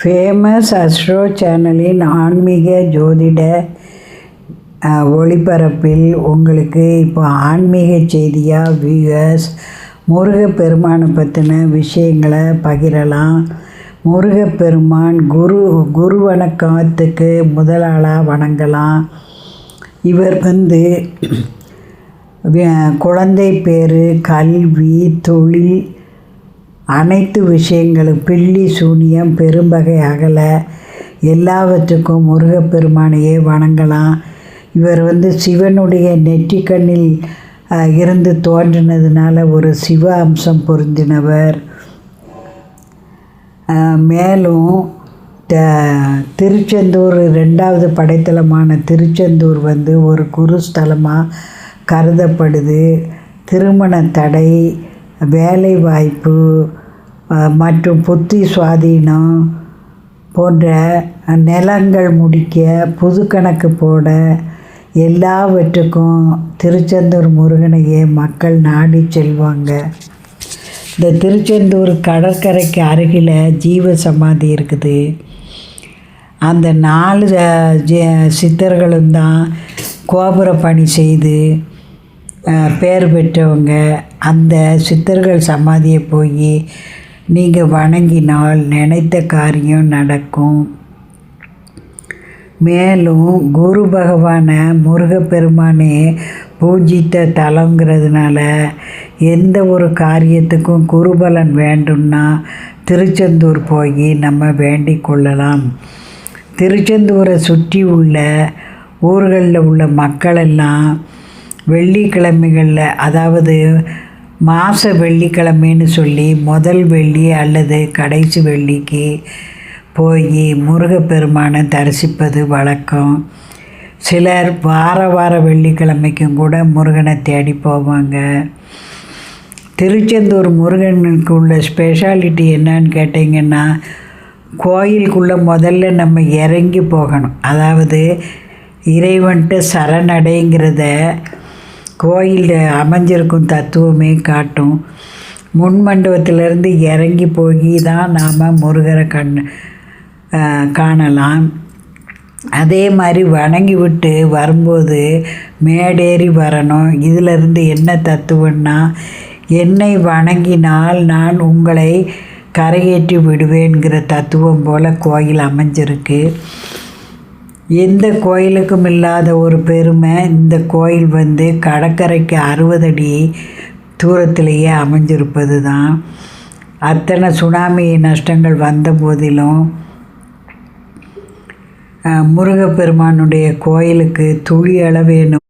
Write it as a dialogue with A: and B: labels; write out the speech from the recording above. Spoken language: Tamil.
A: ஃபேமஸ் அஸ்ட்ரோ சேனலின் ஆன்மீக ஜோதிட ஒளிபரப்பில் உங்களுக்கு இப்போ ஆன்மீக செய்தியாக வியூவர்ஸ் முருகப்பெருமானை பற்றின விஷயங்களை பகிரலாம். முருகப்பெருமான் குரு வணக்கத்துக்கு முதலாளாக வணங்கலாம். இவர் குழந்தை பேர், கல்வி, தொழில், அனைத்து விஷயங்களும், பில்லி சூனியம், பெரும்பகை அகல எல்லாவற்றுக்கும் முருகப்பெருமானையே வணங்கலாம். இவர் சிவனுடைய நெற்றிக்கண்ணில் இருந்து தோன்றினதுனால ஒரு சிவ அம்சம் பொருந்தினவர். மேலும் திருச்செந்தூர் 2வது படைத்தலமான திருச்செந்தூர் ஒரு குருஸ்தலமாக கருதப்படுது. திருமண தடை, வேலை வாய்ப்பு மற்றும் புத்தி சுவாதீனம் போன்ற நிலங்கள் முடிக்க, புது கணக்கு போட எல்லாவற்றுக்கும் திருச்செந்தூர் முருகனையே மக்கள் நாடி செல்வாங்க. இந்த திருச்செந்தூர் கடற்கரைக்கு அருகில் ஜீவ சமாதி இருக்குது. அந்த 4 சித்தர்களும் தான் கோபுர பணி செய்து பேர் பெற்றவங்க. அந்த சித்தர்கள் சமாதியை போய் நீங்கள் வணங்கினால் நினைத்த காரியம் நடக்கும். மேலும் குரு பகவானை முருகப்பெருமானே பூஜித்த தலங்கிறதுனால எந்த ஒரு காரியத்துக்கும் குருபலன் வேண்டும்னா திருச்செந்தூர் போய் நம்ம வேண்டிக் கொள்ளலாம். திருச்செந்தூரை சுற்றி உள்ள ஊர்களில் உள்ள மக்களெல்லாம் வெள்ளிக்கிழமைகளில், அதாவது மாத வெள்ளிக்கிழமைன்னு சொல்லி முதல் வெள்ளி அல்லது கடைசி வெள்ளிக்கு போய் முருகப்பெருமானை தரிசிப்பது வழக்கம். சிலர் வார வெள்ளிக்கிழமைக்கும் கூட முருகனை தேடி போவாங்க. திருச்செந்தூர் முருகனுக்கு உள்ள ஸ்பெஷாலிட்டி என்னன்னு கேட்டிங்கன்னா, கோயிலுக்குள்ளே முதல்ல நம்ம இறங்கி போகணும். அதாவது இறைவன்ட்டு சரணடைங்கிறத கோயில் அமைஞ்சிருக்கும் தத்துவமே காட்டும். முன்மண்டபத்திலேருந்து இறங்கி போய் தான் நாம் முருகரை காணலாம். அதே மாதிரி வணங்கி விட்டு வரும்போது மேடேறி வரணும். இதிலிருந்து என்ன தத்துவம்னா, என்னை வணங்கினால் நான் உங்களை கரையேற்றி விடுவேங்கிற தத்துவம் போல் கோயில் அமைஞ்சிருக்கு. எந்த கோயிலுக்கும் இல்லாத ஒரு பெருமை இந்த கோயில் கடற்கரைக்கு 60 அடி தூரத்திலேயே அமைஞ்சிருப்பது தான். அத்தனை சுனாமி நஷ்டங்கள் வந்த போதிலும் முருகப்பெருமானுடைய கோயிலுக்கு துளி அளவேனும்